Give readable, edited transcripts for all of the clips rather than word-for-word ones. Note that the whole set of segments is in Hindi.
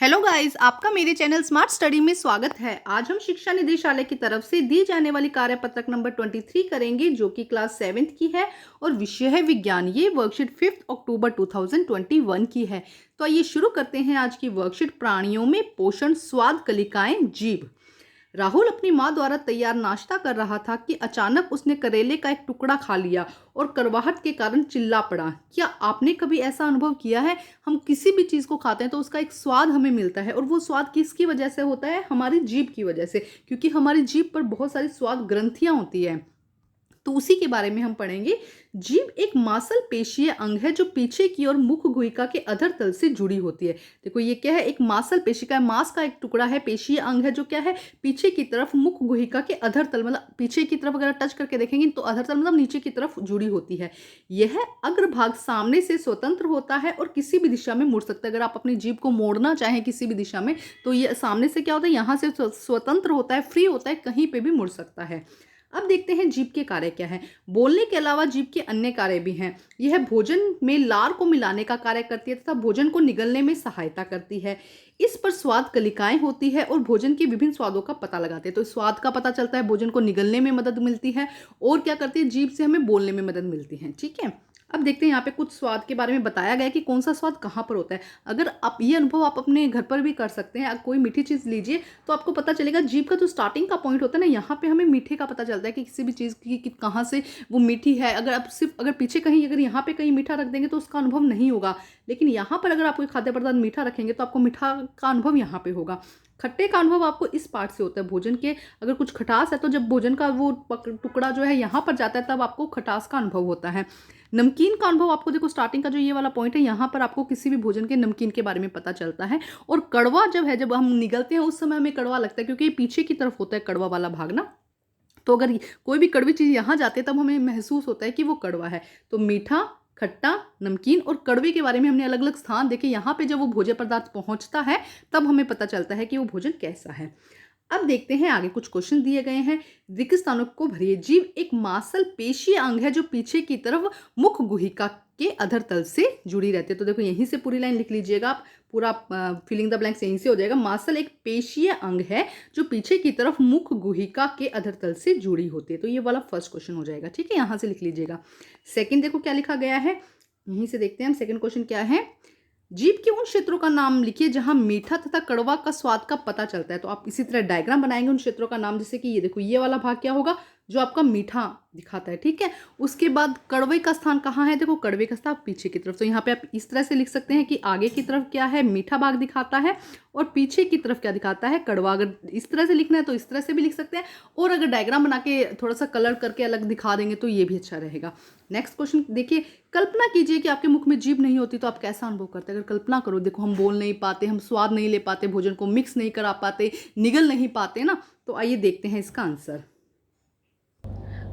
हेलो गाइस, आपका मेरे चैनल स्मार्ट स्टडी में स्वागत है। आज हम शिक्षा निदेशालय की तरफ से दी जाने वाली कार्यपत्रक नंबर 23 करेंगे, जो कि क्लास 7th की है और विषय है विज्ञान। ये वर्कशीट 5 अक्टूबर 2021 की है। तो आइए शुरू करते हैं आज की वर्कशीट। प्राणियों में पोषण, स्वाद, कलिकाएं, जीभ। राहुल अपनी माँ द्वारा तैयार नाश्ता कर रहा था कि अचानक उसने करेले का एक टुकड़ा खा लिया और कड़वाहट के कारण चिल्ला पड़ा। क्या आपने कभी ऐसा अनुभव किया है? हम किसी भी चीज़ को खाते हैं तो उसका एक स्वाद हमें मिलता है, और वो स्वाद किसकी वजह से होता है? हमारी जीभ की वजह से, क्योंकि हमारी जीभ पर बहुत सारी स्वाद ग्रंथियां होती है। तो उसी के बारे में हम पढ़ेंगे। जीभ एक मांसल पेशीय अंग है जो पीछे की ओर मुख गुहिका के अधर तल से जुड़ी होती है। देखो ये क्या है? एक मांसल पेशी का, मांस का एक टुकड़ा है, पेशीय अंग है जो क्या है, पीछे की तरफ मुख गुहिका के अधर तल, मतलब पीछे की तरफ अगर टच करके देखेंगे तो अधर तल मतलब नीचे की तरफ जुड़ी होती है। यह अग्रभाग सामने से स्वतंत्र होता है और किसी भी दिशा में मुड़ सकता है। अगर आप अपनी जीभ को मोड़ना चाहें किसी भी दिशा में तो ये सामने से क्या होता है, यहाँ से स्वतंत्र होता है, फ्री होता है, कहीं पे भी मुड़ सकता है। अब देखते हैं जीभ के कार्य क्या है। बोलने के अलावा जीभ के अन्य कार्य भी हैं। यह भोजन में लार को मिलाने का कार्य करती है तथा भोजन को निगलने में सहायता करती है। इस पर स्वाद कलिकाएं होती है और भोजन के विभिन्न स्वादों का पता लगाते हैं। तो स्वाद का पता चलता है, भोजन को निगलने में मदद मिलती है, और क्या करती है, जीभ से हमें बोलने में मदद मिलती है। ठीक है, अब देखते हैं यहाँ पे कुछ स्वाद के बारे में बताया गया है कि कौन सा स्वाद कहाँ पर होता है। अगर आप ये अनुभव आप अपने घर पर भी कर सकते हैं। कोई मीठी चीज़ लीजिए तो आपको पता चलेगा, जीभ का जो स्टार्टिंग का पॉइंट होता है ना, यहाँ पे हमें मीठे का पता चलता है कि किसी भी चीज़ की कहाँ से वो मीठी है। अगर आप सिर्फ अगर पीछे कहीं, अगर यहाँ पे कहीं मीठा रख देंगे तो उसका अनुभव नहीं होगा, लेकिन यहाँ पर अगर आप कोई खाद्य पदार्थ मीठा रखेंगे तो आपको मीठा का अनुभव यहाँ पे होगा। खट्टे का अनुभव आपको इस पार्ट से होता है। भोजन के अगर कुछ खटास है तो जब भोजन का वो टुकड़ा जो है यहाँ पर जाता है तब आपको खटास का अनुभव होता है। नमकीन का अनुभव आपको, देखो स्टार्टिंग का जो ये वाला पॉइंट है, यहाँ पर आपको किसी भी भोजन के नमकीन के बारे में पता चलता है। और कड़वा जब है, जब हम निगलते हैं उस समय हमें कड़वा लगता है, क्योंकि ये पीछे की तरफ होता है कड़वा वाला भाग ना। तो अगर कोई भी कड़वी चीज़ यहाँ जाती है तब हमें महसूस होता है कि वो कड़वा है। तो मीठा, खट्टा, नमकीन और कड़वे के बारे में हमने अलग अलग स्थान देखे। यहाँ पे जब वो भोज्य पदार्थ पहुँचता है तब हमें पता चलता है कि वो भोजन कैसा है। अब देखते हैं आगे, कुछ क्वेश्चन दिए गए हैं। रिक्त स्थानों को भरिए। जीभ एक मांसल पेशीय अंग है जो पीछे की तरफ मुख गुहिका के अधर तल से जुड़ी रहती है। तो देखो यहीं से पूरी लाइन लिख लीजिएगा आप, पूरा फिलिंग द ब्लैंक्स यहीं से हो जाएगा। मांसल एक पेशीय अंग है जो पीछे की तरफ मुख गुहिका के अधर तल से जुड़ी होती है। तो ये वाला फर्स्ट क्वेश्चन हो जाएगा। ठीक है, यहाँ से लिख लीजिएगा। सेकेंड देखो क्या लिखा गया है, यहीं से देखते हैं हम। सेकेंड क्वेश्चन क्या है, जीभ के उन क्षेत्रों का नाम लिखिए जहां मीठा तथा कड़वा का स्वाद का पता चलता है। तो आप इसी तरह डायग्राम बनाएंगे उन क्षेत्रों का नाम, जैसे कि ये देखो, ये वाला भाग क्या होगा, जो आपका मीठा दिखाता है। ठीक है, उसके बाद कड़वे का स्थान कहाँ है, देखो कड़वे का स्थान पीछे की तरफ। तो यहाँ पे आप इस तरह से लिख सकते हैं कि आगे की तरफ क्या है, मीठा भाग दिखाता है, और पीछे की तरफ क्या दिखाता है, कड़वा। अगर इस तरह से लिखना है तो इस तरह से भी लिख सकते हैं, और अगर डायग्राम बना के थोड़ा सा कलर करके अलग दिखा देंगे तो ये भी अच्छा रहेगा। नेक्स्ट क्वेश्चन देखिए, कल्पना कीजिए कि आपके मुख में जीभ नहीं होती तो आप कैसा अनुभव करते हैं। अगर कल्पना करो, देखो हम बोल नहीं पाते, हम स्वाद नहीं ले पाते, भोजन को मिक्स नहीं करा पाते, निगल नहीं पाते ना। तो आइए देखते हैं इसका आंसर।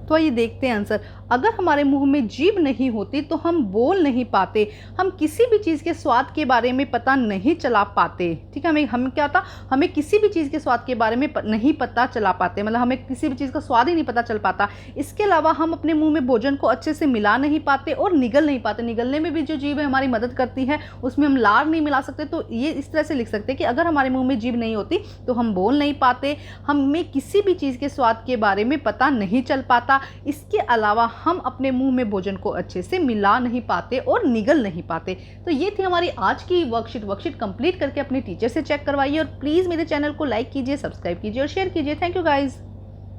तो आइए देखते हैं आंसर। अगर हमारे मुंह में जीभ नहीं होती तो हम बोल नहीं पाते, हम किसी भी चीज़ के स्वाद के बारे में पता नहीं चला पाते। ठीक है, हमें क्या होता, हमें किसी भी चीज़ के स्वाद के बारे में नहीं पता चला पाते, मतलब हमें किसी भी चीज़ का स्वाद ही नहीं पता चल पाता। इसके अलावा हम अपने मुंह में भोजन को अच्छे से मिला नहीं पाते और निगल नहीं पाते। निगलने में भी जो जीभ है हमारी मदद करती है, उसमें हम लार नहीं मिला सकते। तो ये इस तरह से लिख सकते हैं कि अगर हमारे मुँह में जीभ नहीं होती तो हम बोल नहीं पाते, हमें किसी भी चीज़ के स्वाद के बारे में पता नहीं चल पाता। इसके अलावा हम अपने मुंह में भोजन को अच्छे से मिला नहीं पाते और निगल नहीं पाते। तो ये थी हमारी आज की वर्कशीट कंप्लीट करके अपने टीचर से चेक करवाइए, और प्लीज़ मेरे चैनल को लाइक कीजिए, सब्सक्राइब कीजिए और शेयर कीजिए। Thank you guys.